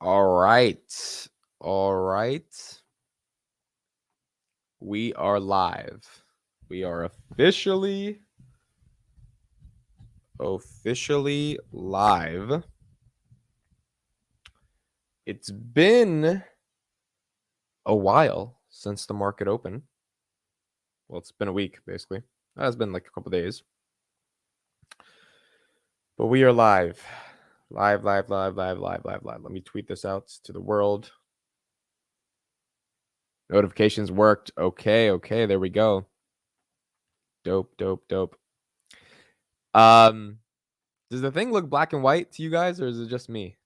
All right. All right. We are live. We are officially live. It's been a while since the market opened. Well, it's been a week, basically. It's been like a couple days. But we are live. Live. Let me tweet this out to the world. Notifications worked. Okay. There we go. Dope. Does the thing look black and white to you guys, or is it just me?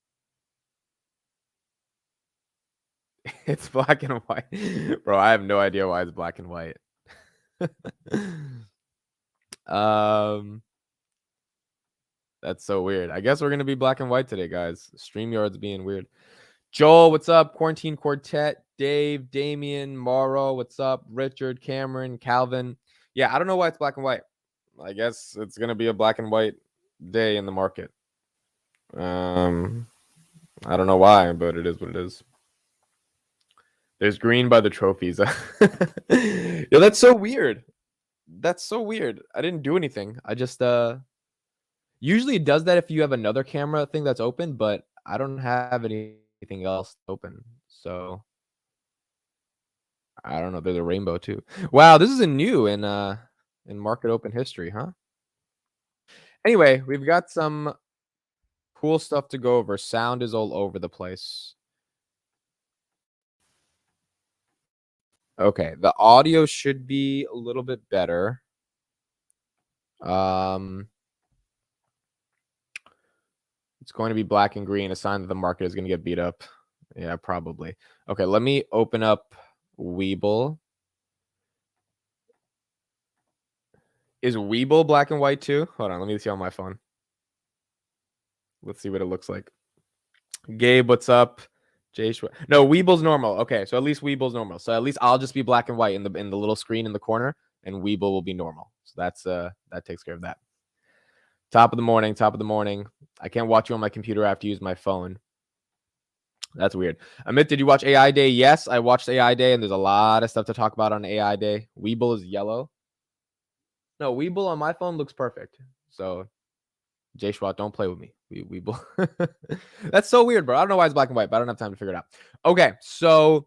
It's black and white. Bro, I have no idea why it's black and white. That's so weird. I guess we're gonna be black and white today, guys. StreamYard's being weird. Joel, what's up? Quarantine Quartet, Dave, Damien, Morrow, what's up? Richard, Cameron, Calvin. Yeah, I don't know why it's black and white. I guess it's gonna be a black and white day in the market. I don't know why, but it is what it is. There's green by the trophies. Yo, that's so weird. That's so weird. I didn't do anything. I just usually it does that if you have another camera thing that's open, but I don't have anything else open. So I don't know. There's a rainbow too. Wow, this is a new in market open history, huh? Anyway, we've got some cool stuff to go over. Sound is all over the place. Okay, the audio should be a little bit better. It's going to be black and green, a sign that the market is going to get beat up. Yeah, probably. Okay, let me open up Webull. Is Webull black and white too? Hold on, let me see on my phone. Let's see what it looks like. Gabe, what's up? No, Webull's normal. Okay, so at least Webull's normal. So at least I'll just be black and white in the little screen in the corner, and Webull will be normal. So that's that takes care of that. Top of the morning. I can't watch you on my computer. I have to use my phone. That's weird. Amit, did you watch AI Day? Yes, I watched AI Day, and there's a lot of stuff to talk about on AI Day. Webull is yellow. No, Webull on my phone looks perfect. So, Jay Schwat, don't play with me. Webull. That's so weird, bro. I don't know why it's black and white, but I don't have time to figure it out. Okay, so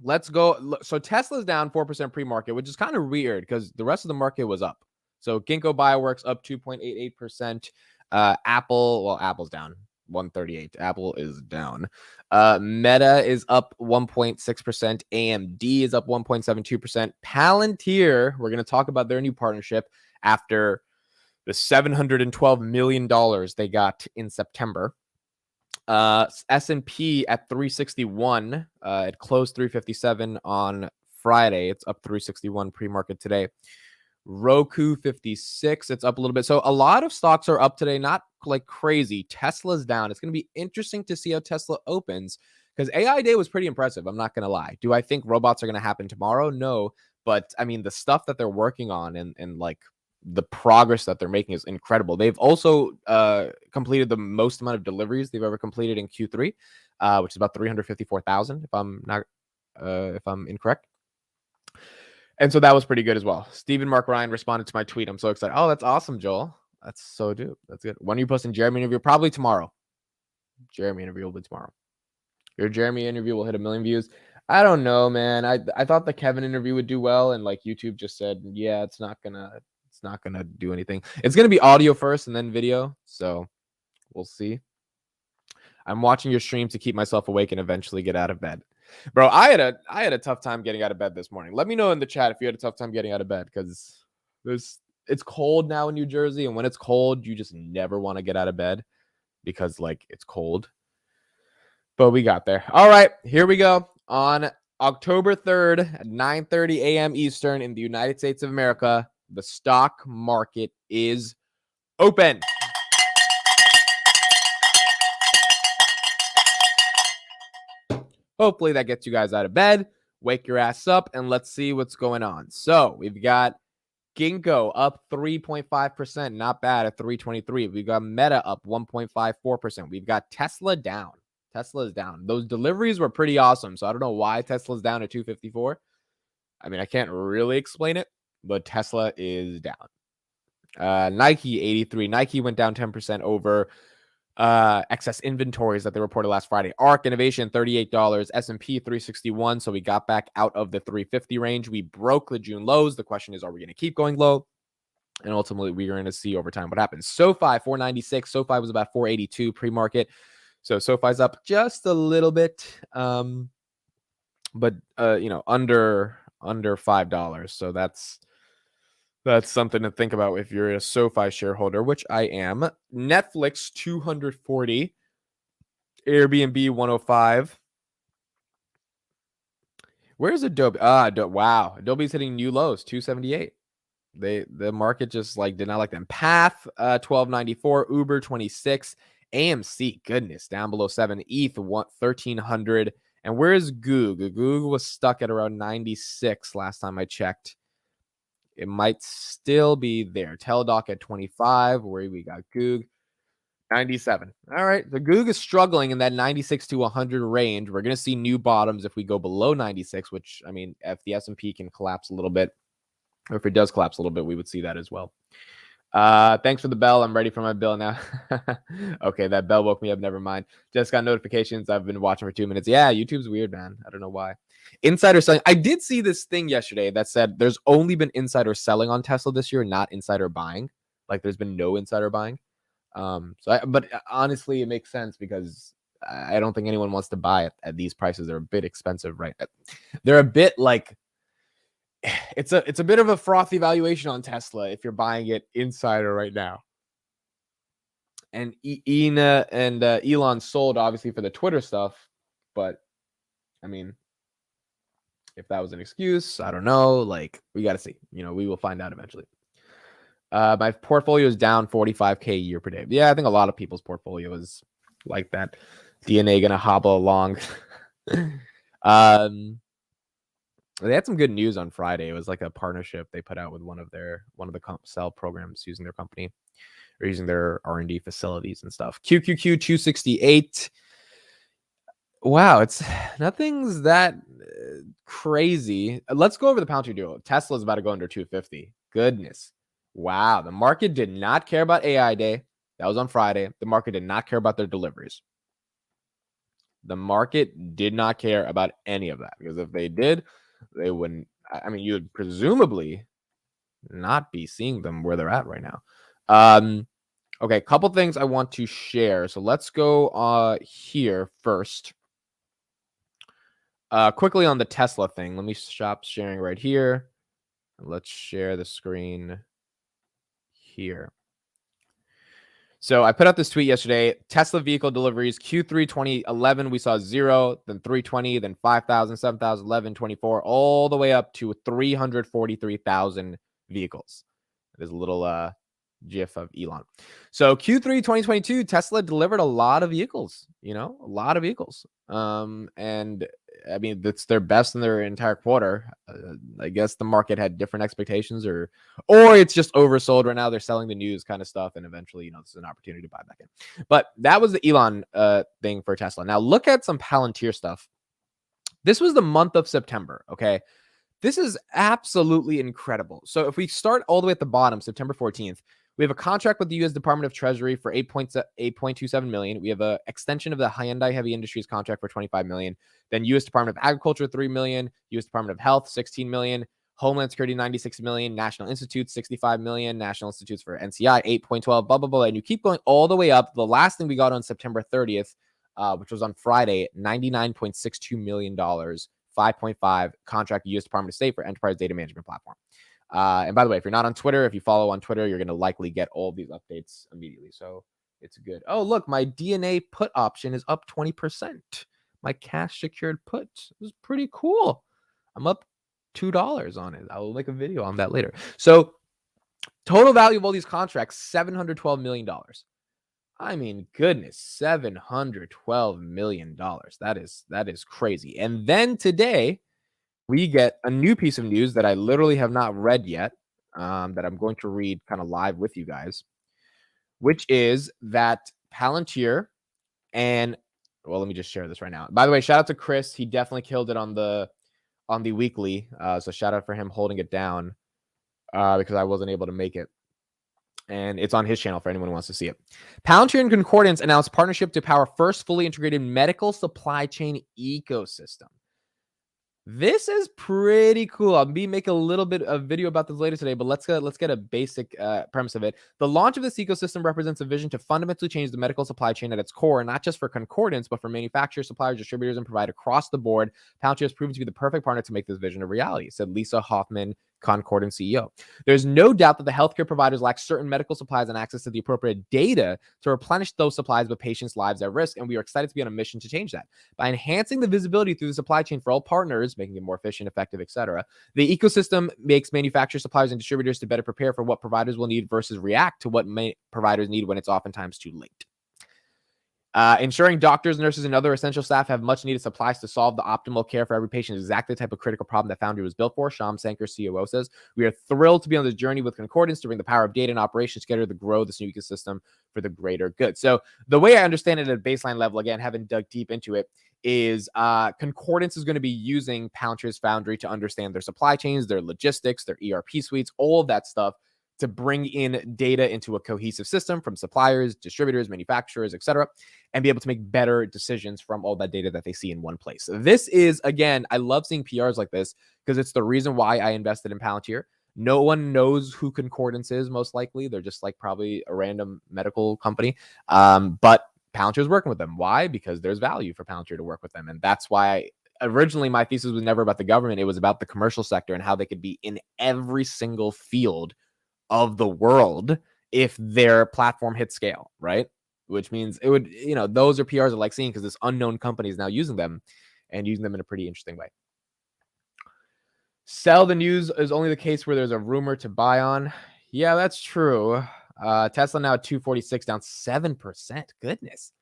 let's go. So Tesla's down 4% pre-market, which is kind of weird because the rest of the market was up. So Ginkgo Bioworks up 2.88%. Apple's down 138. Apple is down. Meta is up 1.6%. AMD is up 1.72%. Palantir, we're going to talk about their new partnership after the $712 million they got in September. S&P at 361. It closed 357 on Friday. It's up 361 pre-market today. Roku 56. It's up a little bit. So a lot of stocks are up today, not like crazy. Tesla's down. It's going to be interesting to see how Tesla opens because AI Day was pretty impressive. I'm not going to lie. Do I think robots are going to happen tomorrow? No. But I mean, the stuff that they're working on and like the progress that they're making is incredible. They've also completed the most amount of deliveries they've ever completed in Q3, which is about 354,000, if I'm incorrect. And so that was pretty good as well. Stephen Mark Ryan responded to my tweet. I'm so excited. Oh, that's awesome, Joel. That's so dope. That's good. When are you posting Jeremy interview? Probably tomorrow. Jeremy interview will be tomorrow. Your Jeremy interview will hit 1 million views. I don't know, man. I thought the Kevin interview would do well, and like YouTube just said, yeah, it's not gonna do anything. It's gonna be audio first and then video. So we'll see. I'm watching your stream to keep myself awake and eventually get out of bed. Bro, I had a tough time getting out of bed this morning. Let me know in the chat if you had a tough time getting out of bed because it's cold now in New Jersey, and when it's cold, you just never want to get out of bed because like it's cold. But we got there. All right, here we go. On October 3rd at 9:30 a.m. Eastern in the United States of America, the stock market is open. Hopefully that gets you guys out of bed. Wake your ass up and let's see what's going on. So we've got Ginkgo up 3.5%. Not bad at 323. We've got Meta up 1.54%. We've got Tesla down Tesla is down. Those deliveries were pretty awesome. So I don't know why Tesla's down at 254. I mean, I can't really explain it, but Tesla is down. Nike 83. Nike went down 10% over excess inventories that they reported last Friday. ARC Innovation $38, S&P 361. So we got back out of the 350 range. We broke the June lows. The question is, are we going to keep going low? And ultimately, we're going to see over time what happens. SoFi 496. SoFi was about 482 pre-market. So SoFi's up just a little bit, but under $5. So that's something to think about if you're a SoFi shareholder, which I am. Netflix 240, Airbnb 105. Where's Adobe? Wow, Adobe's hitting new lows, 278. The market just did not like them. Path 1294, Uber 26, AMC, goodness, down below 7, ETH 1300. And where's Goog? Goog was stuck at around 96 last time I checked. It might still be there. Teladoc at 25, where we got Goog 97. All right, the Goog is struggling in that 96 to 100 range. We're going to see new bottoms if we go below 96, which, I mean, if the S&P can collapse a little bit, or if it does collapse a little bit, we would see that as well. Thanks for the bell. I'm ready for my bill now. Okay, that bell woke me up. Never mind. Just got notifications. I've been watching for 2 minutes. Yeah, YouTube's weird, man. I don't know why. Insider selling. I did see this thing yesterday that said there's only been insider selling on Tesla this year, not insider buying. Like there's been no insider buying. But honestly, it makes sense because I don't think anyone wants to buy it at these prices. They're a bit expensive, right? They're a bit like it's a bit of a frothy valuation on Tesla if you're buying it insider right now. And Ina and Elon sold obviously for the Twitter stuff, but I mean, if that was an excuse, I don't know. Like we got to see. We will find out eventually. My portfolio is down 45K year per day. Yeah, I think a lot of people's portfolio is like that. DNA gonna hobble along. They had some good news on Friday. It was like a partnership they put out with one of the sell programs using their company or using their R&D facilities and stuff. QQQ 268. Wow, it's nothing's that crazy. Let's go over the Palantir duo. Tesla's about to go under 250. Goodness. Wow, the market did not care about AI Day. That was on Friday. The market did not care about their deliveries. The market did not care about any of that because if they did, they wouldn't. I mean, you would presumably not be seeing them where they're at right now. Okay, a couple things I want to share. So let's go here first. Quickly on the Tesla thing. Let me stop sharing right here. Let's share the screen here. So I put out this tweet yesterday. Tesla vehicle deliveries Q3 2011, we saw 0, then 320, then 5,000, 7,000, 11, 24, all the way up to 343,000 vehicles. There's a little GIF of Elon. So Q3 2022, Tesla delivered a lot of vehicles, a lot of vehicles. And I mean, that's their best in their entire quarter. I guess the market had different expectations or it's just oversold right now. They're selling the news kind of stuff. And eventually, this is an opportunity to buy back in. But that was the Elon thing for Tesla. Now look at some Palantir stuff. This was the month of September. Okay. This is absolutely incredible. So if we start all the way at the bottom, September 14th, we have a contract with the U.S. Department of Treasury for $8.27 million. We have an extension of the Hyundai Heavy Industries contract for $25 million. Then U.S. Department of Agriculture, $3 million. U.S. Department of Health, $16 million. Homeland Security, $96 million. National Institutes, $65 million. National Institutes for NCI, $8.12, blah, blah, blah. And you keep going all the way up. The last thing we got on September 30th, which was on Friday, $99.62 million, 5.5 contract U.S. Department of State for Enterprise Data Management Platform. And by the way, if you're not on Twitter, if you follow on Twitter, you're going to likely get all these updates immediately. So it's good. Oh, look, my DNA put option is up 20%. My cash secured put is pretty cool. I'm up $2 on it. I will make a video on that later. So total value of all these contracts, $712 million. I mean, goodness, $712 million. That is crazy. And then today, we get a new piece of news that I literally have not read yet, that I'm going to read kind of live with you guys, which is that Palantir and Well, let me just share this right now. By the way, shout out to Chris. He definitely killed it on the weekly. So shout out for him holding it down because I wasn't able to make it. And it's on his channel for anyone who wants to see it. Palantir and Concordance announced partnership to power first fully integrated medical supply chain ecosystem. This is pretty cool. I'll be making a little bit of video about this later today, but let's get a basic premise of it. The launch of this ecosystem represents a vision to fundamentally change the medical supply chain at its core, not just for Concordance, but for manufacturers, suppliers, distributors, and providers across the board. Palantir has proven to be the perfect partner to make this vision a reality, said Lisa Hoffman, Concordance CEO. There's no doubt that the healthcare providers lack certain medical supplies and access to the appropriate data to replenish those supplies with patients' lives at risk, and we are excited to be on a mission to change that. By enhancing the visibility through the supply chain for all partners, making it more efficient, effective, etc., the ecosystem makes manufacturers, suppliers, and distributors to better prepare for what providers will need versus react to what providers need when it's oftentimes too late. Ensuring doctors, nurses, and other essential staff have much needed supplies to solve the optimal care for every patient is exactly the type of critical problem that Foundry was built for, Shyam Sankar, COO, says. We are thrilled to be on this journey with Concordance to bring the power of data and operations together to grow this new ecosystem for the greater good. So the way I understand it at a baseline level, again, haven't dug deep into it, is Concordance is going to be using Palantir's Foundry to understand their supply chains, their logistics, their ERP suites, all of that stuff, to bring in data into a cohesive system from suppliers, distributors, manufacturers, etc., and be able to make better decisions from all that data that they see in one place. So this is, again, I love seeing PRs like this because it's the reason why I invested in Palantir. No one knows who Concordance is, most likely. They're just like probably a random medical company. But Palantir is working with them. Why? Because there's value for Palantir to work with them. And that's why originally my thesis was never about the government. It was about the commercial sector and how they could be in every single field of the world if their platform hit scale, right? Which means it would, those are PRs I like seeing because this unknown company is now using them and using them in a pretty interesting way. Sell the news is only the case where there's a rumor to buy on. Yeah, that's true. Tesla now at 246, down 7%. Goodness.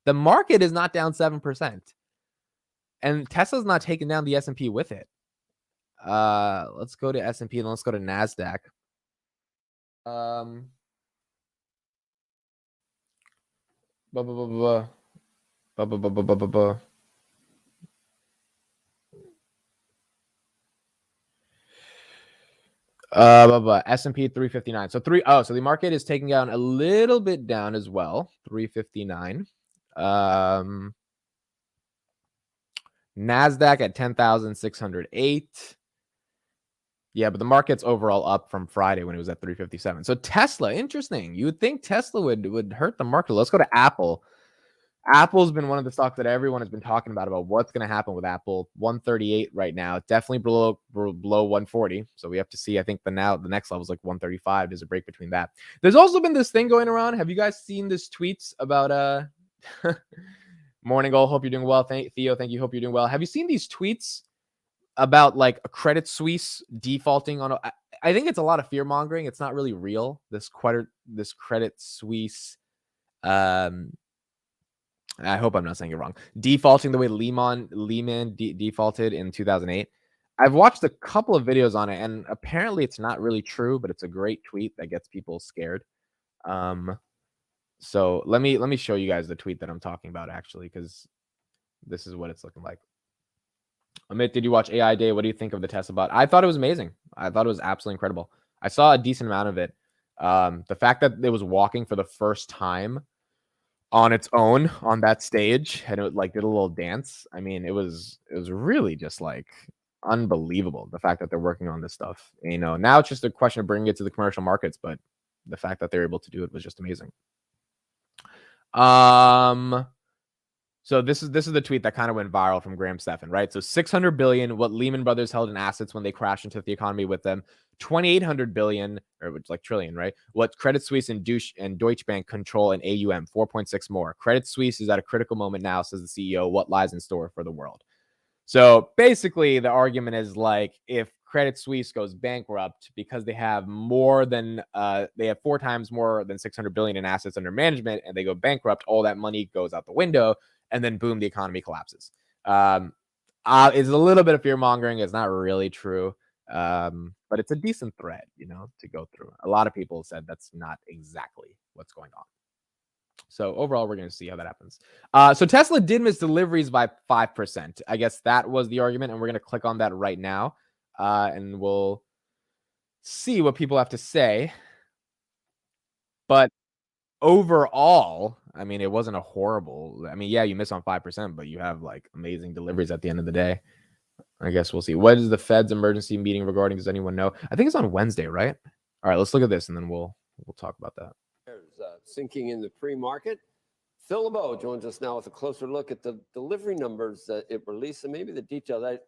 The market is not down 7%. And Tesla's not taking down the S&P with it. Let's go to S&P and let's go to NASDAQ. S&P 359. So so the market is taking down a little bit down as well. 359. NASDAQ at 10,608. Yeah, but the market's overall up from Friday when it was at 357. So Tesla, interesting. You would think Tesla would hurt the market. Let's go to Apple. Apple's been one of the stocks that everyone has been talking about what's going to happen with Apple. 138 right now, definitely below 140. So we have to see. I think the next level is like 135. There's a break between that. There's also been this thing going around. Have you guys seen this tweets about Morning Goal? Hope you're doing well. Theo, thank you. Hope you're doing well. Have you seen these tweets about like a Credit Suisse defaulting on? I think it's a lot of fear mongering. It's not really real. This Credit Suisse. I hope I'm not saying it wrong. Defaulting the way Lehman defaulted in 2008. I've watched a couple of videos on it, and apparently it's not really true, but it's a great tweet that gets people scared. So let me show you guys the tweet that I'm talking about, actually, because this is what it's looking like. Amit, did you watch AI Day? What do you think of the Tesla bot? I thought it was amazing. I thought it was absolutely incredible. I saw a decent amount of it. The fact that it was walking for the first time on its own on that stage and it like did a little dance. I mean, it was really just like unbelievable, the fact that they're working on this stuff. Now it's just a question of bringing it to the commercial markets, but the fact that they're able to do it was just amazing. So this is the tweet that kind of went viral from Graham Stephan, right? So 600 billion, what Lehman Brothers held in assets when they crashed into the economy with them. 2,800 billion, or it's like trillion, right? What Credit Suisse and Deutsche Bank control in AUM, 4.6 more. Credit Suisse is at a critical moment now, says the CEO. What lies in store for the world? So basically, the argument is like, if Credit Suisse goes bankrupt because they have more than they have 4 times more than 600 billion in assets under management, and they go bankrupt, all that money goes out the window, and then boom, the economy collapses. It's a little bit of fear mongering. It's not really true, but it's a decent thread, to go through. A lot of people said that's not exactly what's going on. So overall, we're going to see how that happens. So Tesla did miss deliveries by 5%. I guess that was the argument, and we're going to click on that right now, and we'll see what people have to say. But overall, I mean, it wasn't a horrible. I mean, yeah, you miss on 5%, but you have like amazing deliveries at the end of the day. I guess we'll see. What is the Fed's emergency meeting regarding? Does anyone know? I think it's on Wednesday, right? All right, let's look at this, and then we'll talk about that. Sinking in the pre-market. Phil LeBeau joins us now with a closer look at the delivery numbers that it released and maybe the detail that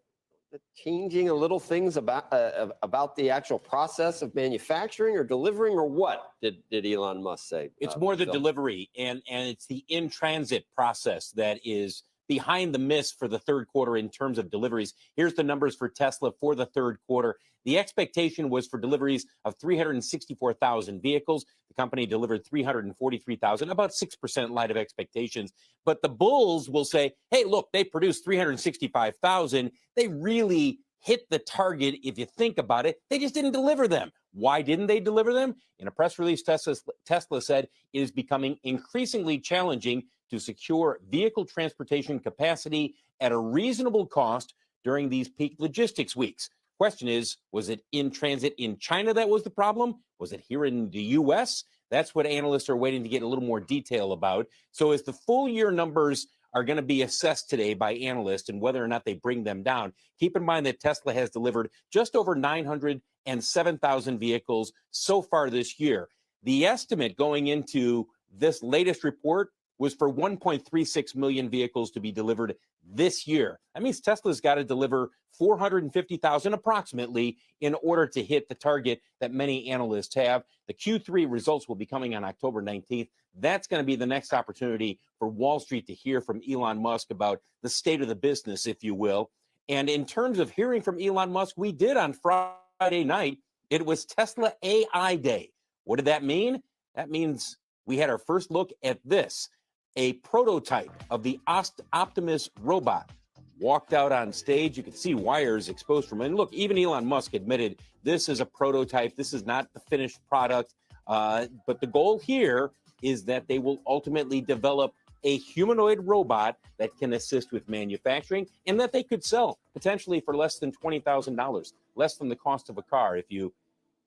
changing a little things about the actual process of manufacturing or delivering, or what did Elon Musk say? It's more the delivery and it's the in-transit process that is behind the miss for the third quarter in terms of deliveries. Here's the numbers for Tesla for the third quarter. The expectation was for deliveries of 364,000 vehicles. The company delivered 343,000, about 6% light of expectations. But the bulls will say, hey, look, they produced 365,000. They really hit the target. If you think about it, they just didn't deliver them. Why didn't they deliver them? In a press release, Tesla said it is becoming increasingly challenging to secure vehicle transportation capacity at a reasonable cost during these peak logistics weeks. Question is, was it in transit in China that was the problem? Was it here in the U.S.? That's what analysts are waiting to get a little more detail about. So as the full year numbers are going to be assessed today by analysts and whether or not they bring them down, keep in mind that Tesla has delivered just over 907,000 vehicles so far this year. The estimate going into this latest report was for 1.36 million vehicles to be delivered this year. That means Tesla's got to deliver 450,000 approximately in order to hit the target that many analysts have. The Q3 results will be coming on October 19th. That's going to be the next opportunity for Wall Street to hear from Elon Musk about the state of the business, if you will. And in terms of hearing from Elon Musk, we did on Friday night. It was Tesla AI Day. What did that mean? That means we had our first look at this. A prototype of the Optimus robot walked out on stage. You could see wires exposed from it. And look, even Elon Musk admitted this is a prototype. This is not the finished product. But the goal here is that they will ultimately develop a humanoid robot that can assist with manufacturing and that they could sell potentially for less than $20,000, less than the cost of a car, if you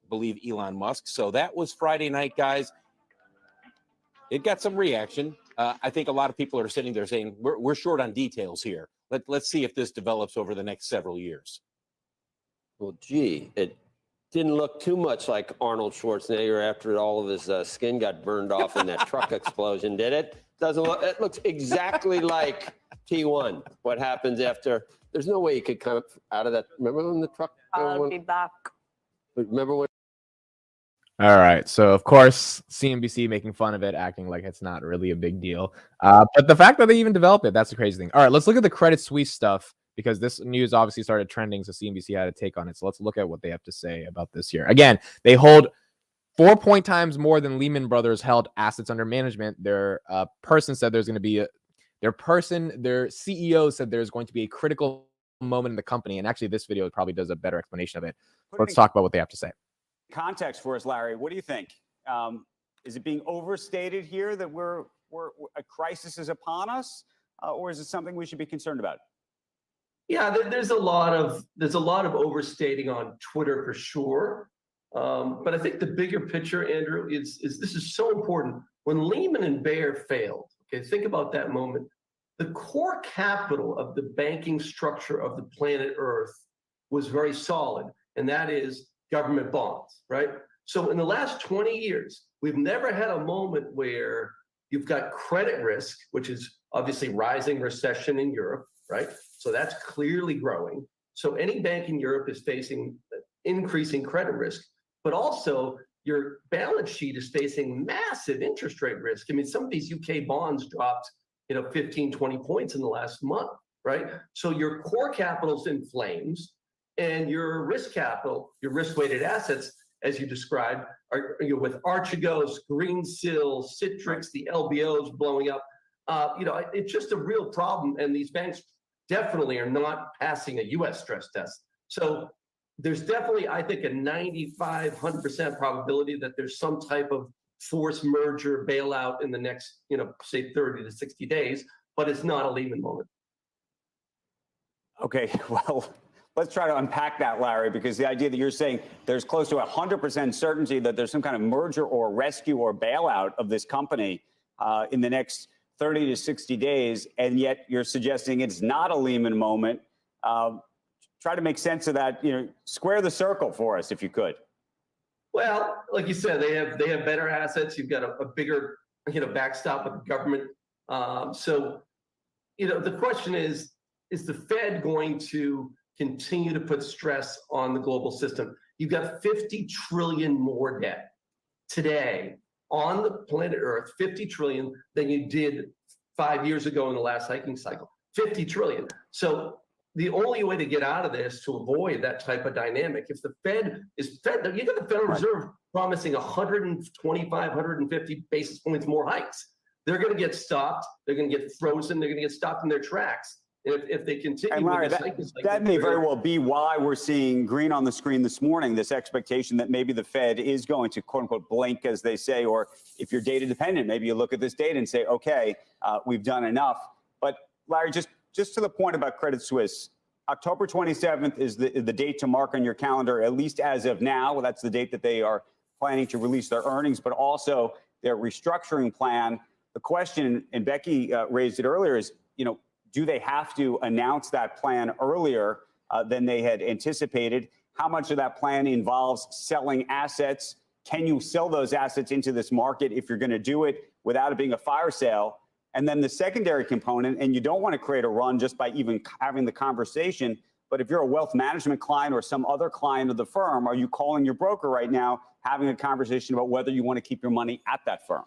believe Elon Musk. So that was Friday night, guys. It got some reaction. I think a lot of people are sitting there saying, we're short on details here. Let's see if this develops over the next several years. Well, gee, it didn't look too much like Arnold Schwarzenegger after all of his skin got burned off in that truck explosion, did it? Doesn't look. It looks exactly like T1. What happens after? There's no way you could come out of that. Remember when the truck? I'll be back. Remember when? All right. So, of course, CNBC making fun of it, acting like it's not really a big deal. But the fact that they even developed it, that's the crazy thing. All right, let's look at the Credit Suisse stuff because this news obviously started trending, so CNBC had a take on it. So let's look at what they have to say about this here. Again, they hold 4 times more than Lehman Brothers held assets under management. Their person said there's going to be their CEO said there's going to be a critical moment in the company. And actually, this video probably does a better explanation of it. Let's talk about what they have to say. Context for us, Larry. What do you think? Is it being overstated here that we're a crisis is upon us, or is it something we should be concerned about? Yeah, there's a lot of overstating on Twitter for sure. But I think the bigger picture, Andrew, is this is so important. When Lehman and Bear failed, okay, think about that moment. The core capital of the banking structure of the planet Earth was very solid, and that is government bonds, right? So in the last 20 years, we've never had a moment where you've got credit risk, which is obviously rising recession in Europe, right? So that's clearly growing. So any bank in Europe is facing increasing credit risk, but also your balance sheet is facing massive interest rate risk. I mean, some of these UK bonds dropped, 15, 20 points in the last month, right? So your core capital's in flames. And your risk capital, your risk-weighted assets, as you described, are with Archegos, Greensill, Citrix, the LBOs blowing up. It's just a real problem, and these banks definitely are not passing a U.S. stress test. So there's definitely, I think, a 95, 100% probability that there's some type of force merger bailout in the next, say 30 to 60 days, but it's not a Lehman moment. Okay, well, let's try to unpack that, Larry, because the idea that you're saying there's close to 100% certainty that there's some kind of merger or rescue or bailout of this company in the next 30 to 60 days, and yet you're suggesting it's not a Lehman moment. Try to make sense of that, square the circle for us if you could. Well, like you said, they have better assets. You've got a bigger, backstop with the government. So, the question is the Fed going to continue to put stress on the global system? You've got 50 trillion more debt today on the planet Earth, 50 trillion than you did 5 years ago in the last hiking cycle. 50 trillion. So the only way to get out of this, to avoid that type of dynamic, if the Fed, you got the Federal Reserve promising 125, 150 basis points more hikes. They're going to get stopped. They're going to get frozen. They're going to get stopped in their tracks. If they continue, and Larry, with that may very well be why we're seeing green on the screen this morning, this expectation that maybe the Fed is going to, quote unquote, blink, as they say, or if you're data dependent, maybe you look at this data and say, okay, we've done enough. But Larry, just to the point about Credit Suisse, October 27th is the date to mark on your calendar, at least as of now. Well, that's the date that they are planning to release their earnings, but also their restructuring plan. The question, and Becky raised it earlier, is, do they have to announce that plan earlier than they had anticipated? How much of that plan involves selling assets? Can you sell those assets into this market if you're going to do it without it being a fire sale? And then the secondary component, and you don't want to create a run just by even having the conversation, but if you're a wealth management client or some other client of the firm, are you calling your broker right now, having a conversation about whether you want to keep your money at that firm?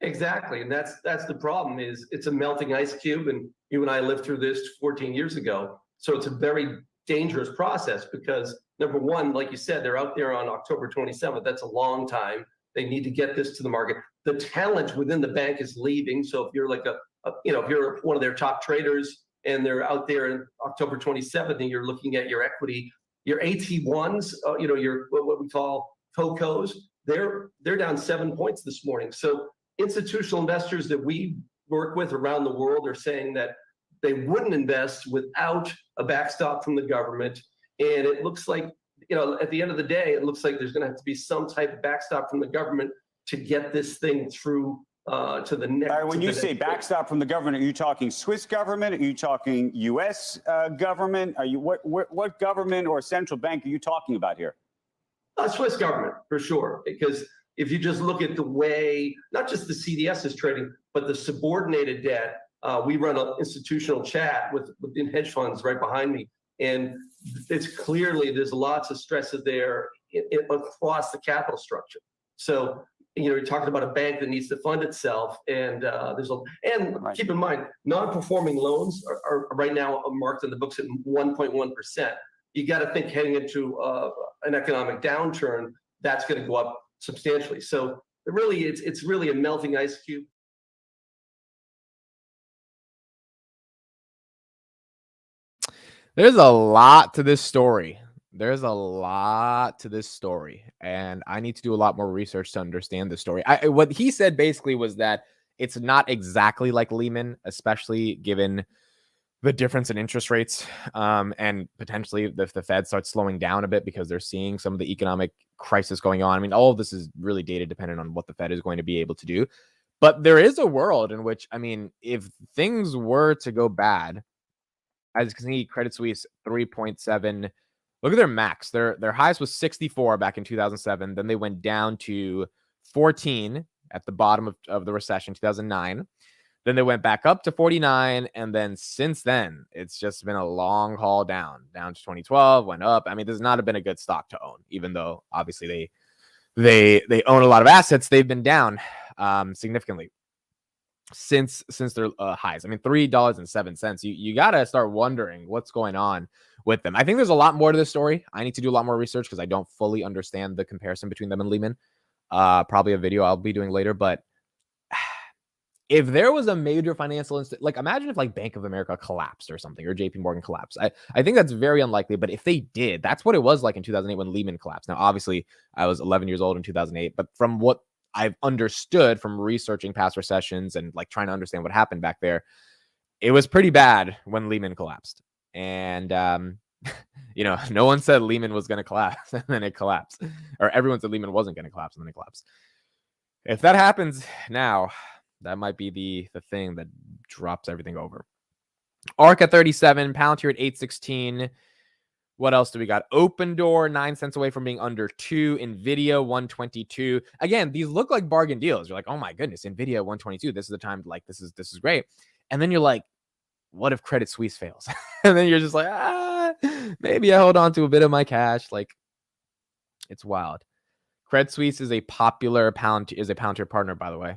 Exactly, and that's the problem. Is it's a melting ice cube, and you and I lived through this 14 years ago. So it's a very dangerous process because, number one, like you said, they're out there on October 27th. That's a long time. They need to get this to the market. The talent within the bank is leaving. So if you're like if you're one of their top traders and they're out there on October 27th and you're looking at your equity, your AT1s, your what we call COCOs, they're down 7 points this morning. So institutional investors that we work with around the world are saying that they wouldn't invest without a backstop from the government. And it looks like, at the end of the day, it looks like there's going to have to be some type of backstop from the government to get this thing through to the next. All right, when you say backstop from the government, are you talking Swiss government? Are you talking U.S. Government? Are you what government or central bank are you talking about here? Swiss government, for sure, because if you just look at the way, not just the CDS is trading, but the subordinated debt, we run an institutional chat within hedge funds right behind me. And it's clearly, there's lots of stresses there across the capital structure. So, you're talking about a bank that needs to fund itself. And keep in mind, non-performing loans are right now marked in the books at 1.1%. You got to think heading into an economic downturn, that's going to go up substantially. So really, it's really a melting ice cube. There's a lot to this story. And I need to do a lot more research to understand the story. What he said basically was that it's not exactly like Lehman, especially given the difference in interest rates, and potentially if the Fed starts slowing down a bit because they're seeing some of the economic crisis going on. I mean, all of this is really data dependent on what the Fed is going to be able to do. But there is a world in which, if things were to go bad, as you can see, Credit Suisse 3.7. Look at their max. Their highest was 64 back in 2007. Then they went down to 14 at the bottom of the recession, 2009. Then they went back up to 49. And then since then, it's just been a long haul down to 2012, went up. This has not been a good stock to own, even though obviously they own a lot of assets. They've been down significantly since their highs. $3.07. You got to start wondering what's going on with them. I think there's a lot more to this story. I need to do a lot more research because I don't fully understand the comparison between them and Lehman. Probably a video I'll be doing later, but if there was a major financial like imagine if like Bank of America collapsed or something, or JP Morgan collapsed. I think that's very unlikely, but if they did, that's what it was like in 2008 when Lehman collapsed. Now, obviously, I was 11 years old in 2008, but from what I've understood from researching past recessions and like trying to understand what happened back there, it was pretty bad when Lehman collapsed. And no one said Lehman was going to collapse, and then it collapsed, or everyone said Lehman wasn't going to collapse, and then it collapsed. If that happens now, that might be the thing that drops everything over. ARC at 37, Palantir at 816. What else do we got? Open Door, 9 cents away from being under 2. Nvidia, 122. Again, these look like bargain deals. You're like, oh my goodness, Nvidia, 122. This is the time. Like, this is great. And then you're like, what if Credit Suisse fails? And then you're just like, maybe I hold on to a bit of my cash. Like, it's wild. Credit Suisse is a popular Palantir partner, by the way.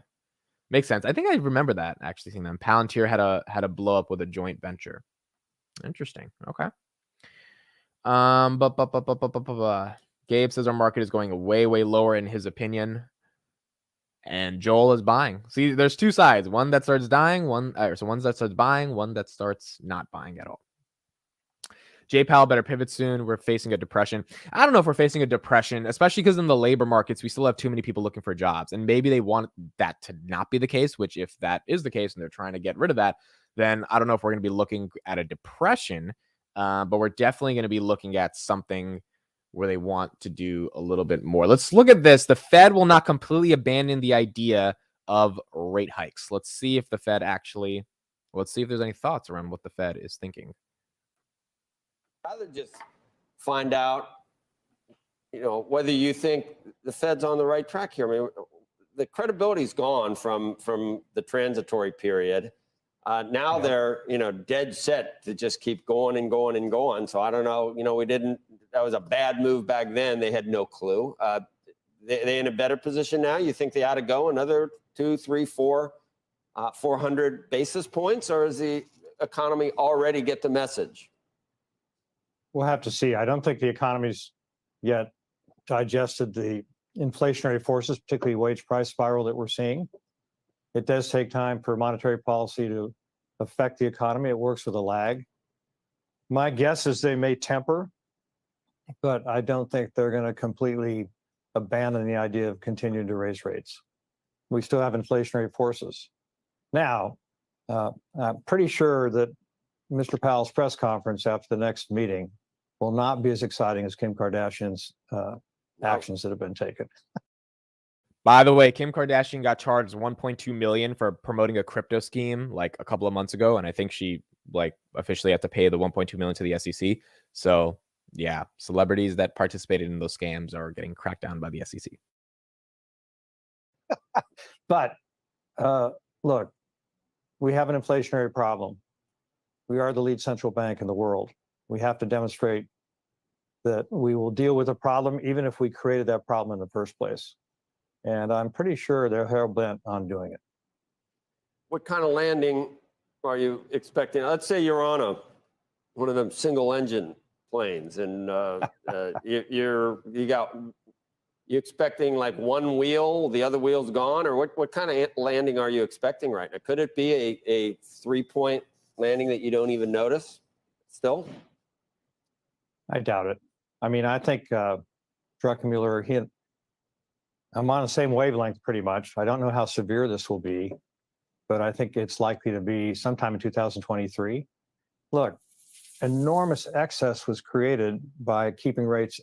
Makes sense. I think I remember that, actually seeing them. Palantir had a blow up with a joint venture. Interesting. Okay. Gabe says our market is going way lower in his opinion, and Joel is buying. See, there's two sides. One that starts dying, one that starts buying, one that starts not buying at all. J Powell better pivot soon. We're facing a depression. I don't know if we're facing a depression, especially because in the labor markets, we still have too many people looking for jobs. And maybe they want that to not be the case, which if that is the case and they're trying to get rid of that, then I don't know if we're going to be looking at a depression, but we're definitely going to be looking at something where they want to do a little bit more. Let's look at this. The Fed will not completely abandon the idea of rate hikes. Let's see if there's any thoughts around what the Fed is thinking. Rather just find out, whether you think the Fed's on the right track here. I mean, the credibility's gone from the transitory period. Now they're, dead set to just keep going and going and going. So I don't know, that was a bad move back then. They had no clue. They in a better position now? You think they ought to go another 2, 3, 4, 400 basis points, or is the economy already get the message? We'll have to see. I don't think the economy's yet digested the inflationary forces, particularly wage price spiral that we're seeing. It does take time for monetary policy to affect the economy. It works with a lag. My guess is they may temper, but I don't think they're going to completely abandon the idea of continuing to raise rates. We still have inflationary forces. Now, I'm pretty sure that Mr. Powell's press conference after the next meeting will not be as exciting as Kim Kardashian's actions that have been taken. By the way, Kim Kardashian got charged $1.2 million for promoting a crypto scheme like a couple of months ago, and I think she officially had to pay the $1.2 million to the SEC. So yeah, celebrities that participated in those scams are getting cracked down by the SEC. But look, we have an inflationary problem. We are the lead central bank in the world. We have to demonstrate that we will deal with a problem, even if we created that problem in the first place. And I'm pretty sure they're hell-bent on doing it. What kind of landing are you expecting? Let's say you're on one of them single engine planes, and you expecting like one wheel, the other wheel's gone, or what kind of landing are you expecting right now? Could it be a 3-point landing that you don't even notice still? I doubt it. I mean, I think Druckenmiller, I'm on the same wavelength pretty much. I don't know how severe this will be, but I think it's likely to be sometime in 2023. Look, enormous excess was created by keeping rates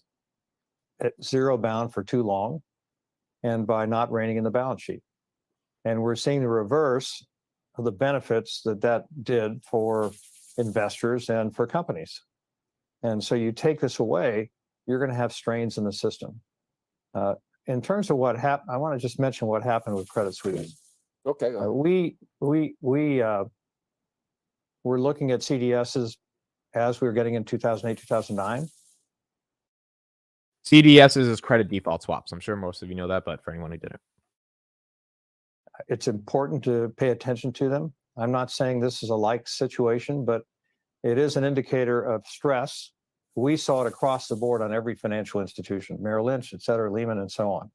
at zero bound for too long and by not reining in the balance sheet. And we're seeing the reverse of the benefits that did for investors and for companies. And so you take this away, you're going to have strains in the system. In terms of what happened, I want to just mention what happened with Credit Suisse. Okay. We're looking at CDSs as we were getting in 2008, 2009. CDSs is credit default swaps. I'm sure most of you know that, but for anyone who didn't. It's important to pay attention to them. I'm not saying this is a like situation, but it is an indicator of stress. We saw it across the board on every financial institution, Merrill Lynch, et cetera, Lehman, and so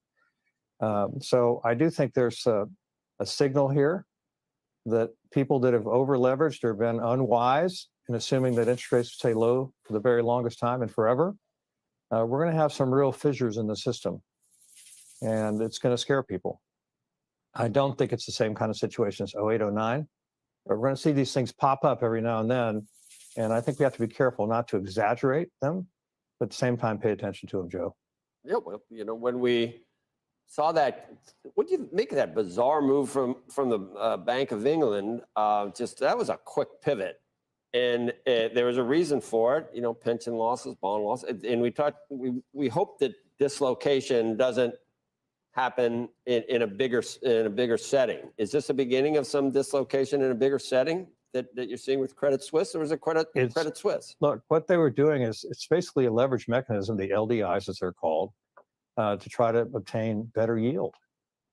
on. So I do think there's a signal here. that people that have over leveraged or been unwise in assuming that interest rates stay low for the very longest time and forever, we're going to have some real fissures in the system, and it's going to scare people. I don't think it's the same kind of situation as 08, 09, but we're going to see these things pop up every now and then. And I think we have to be careful not to exaggerate them, but at the same time, pay attention to them, Joe. Yeah, well, when we saw that, what do you make of that bizarre move from the Bank of England? Just that was a quick pivot, and there was a reason for it. Pension losses, bond losses, and we hope that dislocation doesn't happen in a bigger setting. Is this the beginning of some dislocation in a bigger setting that you're seeing with Credit Suisse, or is it Credit Suisse? Look, what they were doing is it's basically a leverage mechanism, the LDIs as they're called, to try to obtain better yield.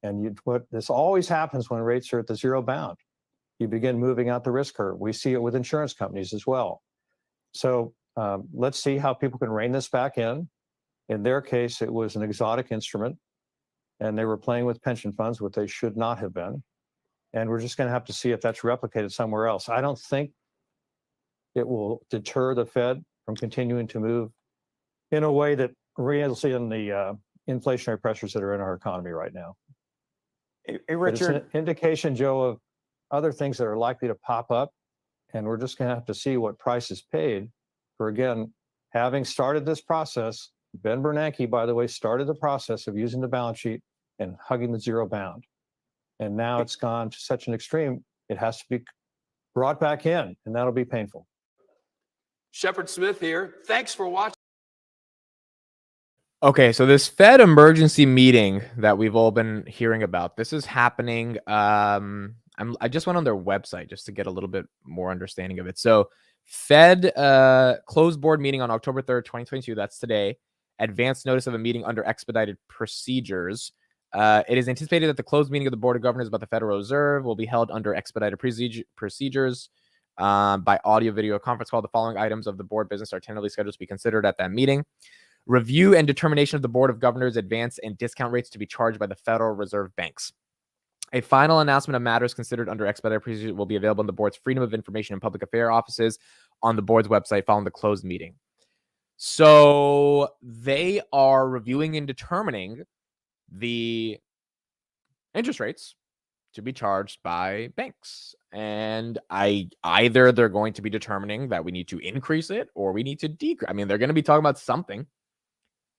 And what this always happens when rates are at the zero bound, you begin moving out the risk curve. We see it with insurance companies as well. So let's see how people can rein this back in. In their case, it was an exotic instrument, and they were playing with pension funds, what they should not have been. And we're just going to have to see if that's replicated somewhere else. I don't think it will deter the Fed from continuing to move in a way that results in the inflationary pressures that are in our economy right now. Hey, Richard. It's an indication, Joe, of other things that are likely to pop up. And we're just going to have to see what price is paid for, again, having started this process. Ben Bernanke, by the way, started the process of using the balance sheet and hugging the zero bound. And now it's gone to such an extreme, it has to be brought back in, and that'll be painful. Shepard Smith here. Thanks for watching. Okay, so this Fed emergency meeting that we've all been hearing about, this is happening. I just went on their website just to get a little bit more understanding of it. So Fed closed board meeting on October 3rd, 2022. That's today. Advanced notice of a meeting under expedited procedures. It is anticipated that the closed meeting of the Board of Governors about the Federal Reserve will be held under expedited procedures by audio video conference call. The following items of the board business are tentatively scheduled to be considered at that meeting. Review and determination of the Board of Governors advance and discount rates to be charged by the Federal Reserve banks. A final announcement of matters considered under expedited procedures will be available in the board's Freedom of Information and Public Affairs offices on the board's website following the closed meeting. So they are reviewing and determining the interest rates to be charged by banks. And either they're going to be determining that we need to increase it or we need to decrease. I mean, they're going to be talking about something.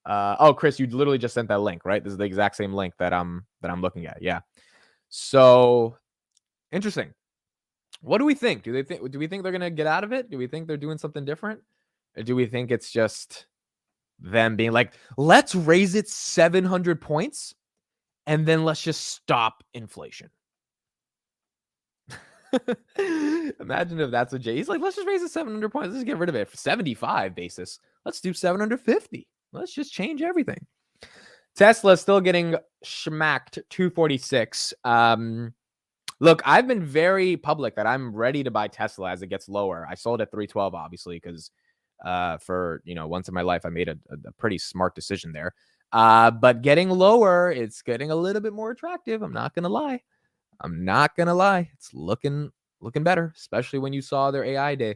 Oh, Chris, you literally just sent that link, right? This is the exact same link that I'm looking at. Yeah. So interesting. What do we think? Do we think they're going to get out of it? Do we think they're doing something different? Or do we think it's just them being like, let's raise it 700 points and then let's just stop inflation? Imagine if that's what Jay's like, let's just raise it 700 points. Let's get rid of it for 75 basis. Let's do 750. Let's just change everything. Tesla still getting schmacked 246. Look, I've been very public that I'm ready to buy Tesla as it gets lower. I sold at 312, obviously, because for once in my life I made a pretty smart decision there. But getting lower, it's getting a little bit more attractive. I'm not gonna lie. It's looking better, especially when you saw their AI day.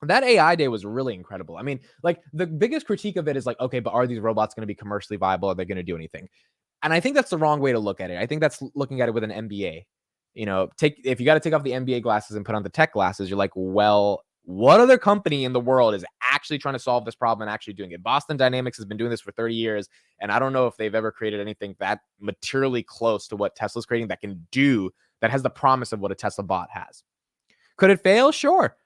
That AI day was really incredible. I mean, like, the biggest critique of it is like, okay, but are these robots going to be commercially viable? Are they going to do anything? And I think that's the wrong way to look at it. I think that's looking at it with an MBA. If you got to take off the MBA glasses and put on the tech glasses, you're like, well, what other company in the world is actually trying to solve this problem and actually doing it? Boston Dynamics has been doing this for 30 years, and I don't know if they've ever created anything that materially close to what Tesla's creating that has the promise of what a Tesla bot has. Could it fail? Sure.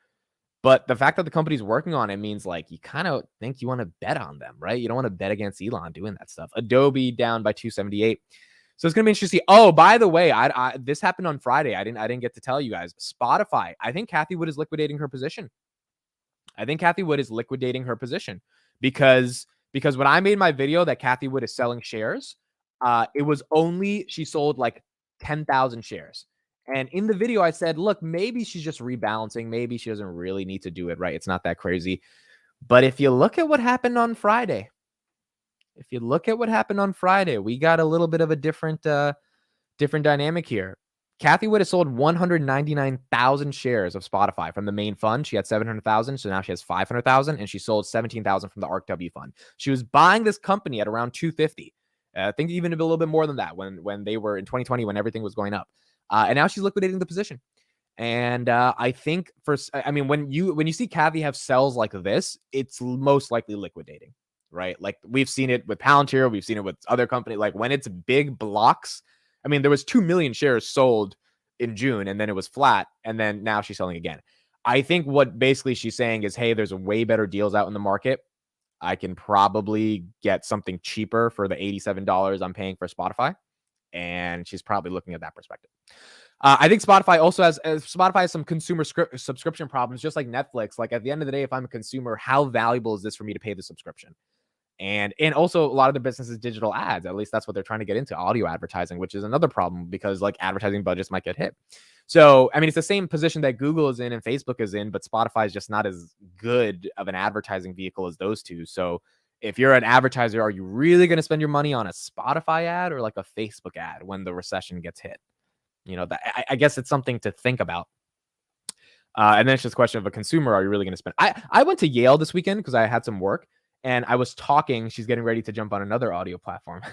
But the fact that the company's working on it means, like, you kind of think you want to bet on them, right? You don't want to bet against Elon doing that stuff. Adobe down by 278. So it's going to be interesting to see. Oh, by the way, this happened on Friday. I didn't get to tell you guys. Spotify. I think Cathie Wood is liquidating her position. Because when I made my video that Cathie Wood is selling shares, it was only, she sold like 10,000 shares. And in the video, I said, look, maybe she's just rebalancing. Maybe she doesn't really need to do it, right? It's not that crazy. But if you look at what happened on Friday, we got a little bit of a different dynamic here. Kathy Wood has sold 199,000 shares of Spotify from the main fund. She had 700,000, so now she has 500,000, and she sold 17,000 from the ARKW fund. She was buying this company at around 250. I think even a little bit more than that when they were in 2020 when everything was going up. And now she's liquidating the position. And I think when you see Kathy have sells like this, it's most likely liquidating, right? Like we've seen it with Palantir, we've seen it with other companies. Like when it's big blocks, I mean, there was 2 million shares sold in June, and then it was flat, and then now she's selling again. I think what basically she's saying is, hey, there's way better deals out in the market. I can probably get something cheaper for the $87 I'm paying for Spotify. And she's probably looking at that perspective. I think Spotify also has some consumer subscription problems, just like Netflix. Like at the end of the day, if I'm a consumer, how valuable is this for me to pay the subscription? And also a lot of the business is digital ads. At least that's what they're trying to get into, audio advertising, which is another problem because like advertising budgets might get hit. So, I mean, it's the same position that Google is in and Facebook is in, but Spotify is just not as good of an advertising vehicle as those two. So if you're an advertiser, are you really going to spend your money on a Spotify ad or like a Facebook ad when the recession gets hit? You know, I guess it's something to think about. And then it's just a question of a consumer. Are you really going to spend? I went to Yale this weekend because I had some work and I was talking. She's getting ready to jump on another audio platform,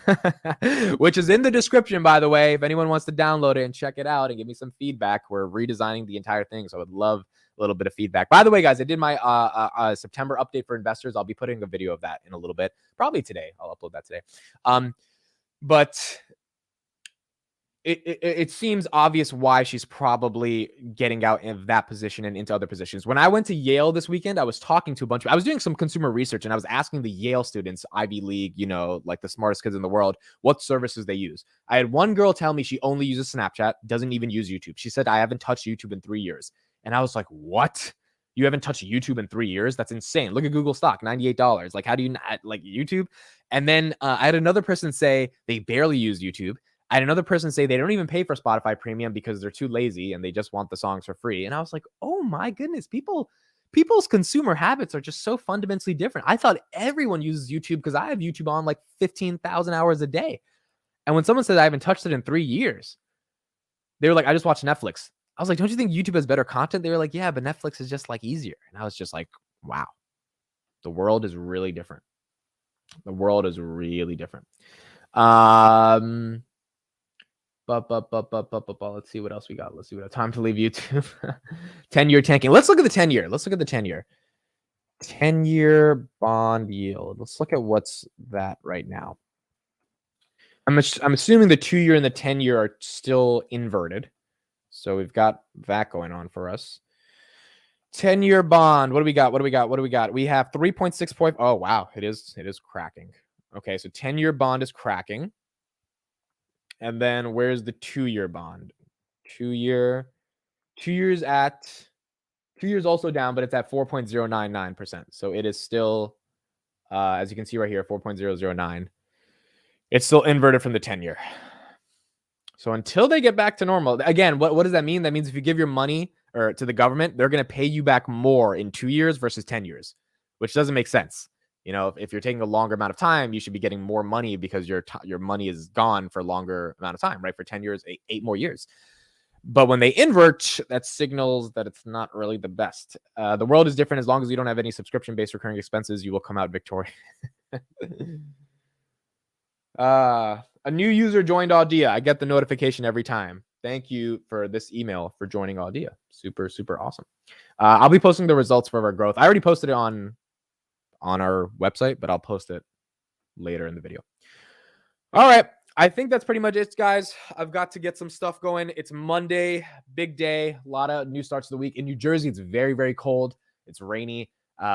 which is in the description, by the way. If anyone wants to download it and check it out and give me some feedback, we're redesigning the entire thing. So I would love a little bit of feedback. By the way, guys, I did my September update for investors. I'll be putting a video of that in a little bit, probably today. I'll upload that today. But it seems obvious why she's probably getting out of that position and into other positions. When I went to Yale this weekend, I was talking to I was doing some consumer research and I was asking the Yale students, Ivy League, you know, like the smartest kids in the world, what services they use. I had one girl tell me she only uses Snapchat, doesn't even use YouTube. She said, I haven't touched YouTube in 3 years. And I was like, what? You haven't touched YouTube in 3 years? That's insane. Look at Google stock, $98. Like, how do you not like YouTube? And then I had another person say they barely use YouTube. I had another person say they don't even pay for Spotify Premium because they're too lazy and they just want the songs for free. And I was like, oh my goodness, people's consumer habits are just so fundamentally different. I thought everyone uses YouTube because I have YouTube on like 15,000 hours a day. And when someone says I haven't touched it in 3 years, they were like, I just watch Netflix. I was like, don't you think YouTube has better content? They were like, yeah, but Netflix is just like easier. And I was just like, wow, the world is really different. The world is really different. Let's see what else we got. Let's see what time to leave YouTube. 10-year tanking. Let's look at the 10-year. Let's look at the 10-year. 10-year bond yield. Let's look at what's that right now. I'm assuming the 2-year and the 10-year are still inverted. So we've got that going on for us. 10-year bond. What do we got? We have 3.6 point. Oh, wow. It is cracking. Okay, so 10-year bond is cracking. And then where's the 2-year bond? 2-year. 2 years also down, but it's at 4.099%. So it is still, as you can see right here, 4.009. It's still inverted from the 10-year. So until they get back to normal, again, what does that mean? That means if you give your money to the government, they're going to pay you back more in 2 years versus 10 years, which doesn't make sense. You know, if you're taking a longer amount of time, you should be getting more money because your money is gone for a longer amount of time, right? For 10 years, eight more years. But when they invert, that signals that it's not really the best. The world is different. As long as you don't have any subscription-based recurring expenses, you will come out victorious. A new user joined Audia. I get the notification every time. Thank you for this email for joining Audia. Super, super awesome. I'll be posting the results for our growth. I already posted it on our website, but I'll post it later in the video. All right. I think that's pretty much it, guys. I've got to get some stuff going. It's Monday, big day, a lot of new starts of the week. In New Jersey, it's very, very cold. It's rainy.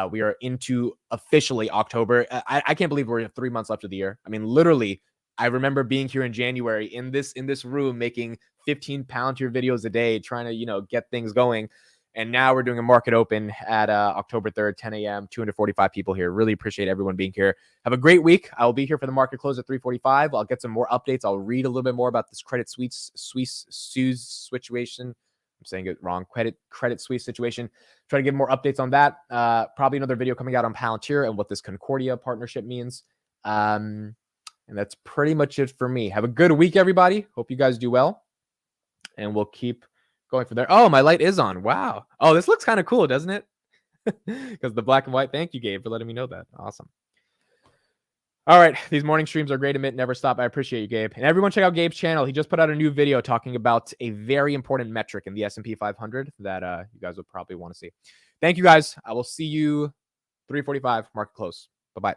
We are into officially October. I can't believe we're 3 months left of the year. I mean, literally, I remember being here in January in this room making 15 Palantir videos a day, trying to, get things going. And now we're doing a market open at October 3rd, 10 a.m., 245 people here. Really appreciate everyone being here. Have a great week. I'll be here for the market close at 3:45. I'll get some more updates. I'll read a little bit more about this Credit Suisse situation. I'm saying it wrong. Credit Suisse situation. Try to get more updates on that. Probably another video coming out on Palantir and what this Concordia partnership means. And that's pretty much it for me. Have a good week, everybody. Hope you guys do well. and we'll keep going from there. Oh, my light is on. Wow. Oh, this looks kind of cool, doesn't it? Because the black and white. Thank you, Gabe, for letting me know that. Awesome. All right. These morning streams are great. Admit, never stop. I appreciate you, Gabe. And everyone check out Gabe's channel. He just put out a new video talking about a very important metric in the S&P 500 that you guys would probably want to see. Thank you, guys. I will see you 3:45 market close. Bye-bye.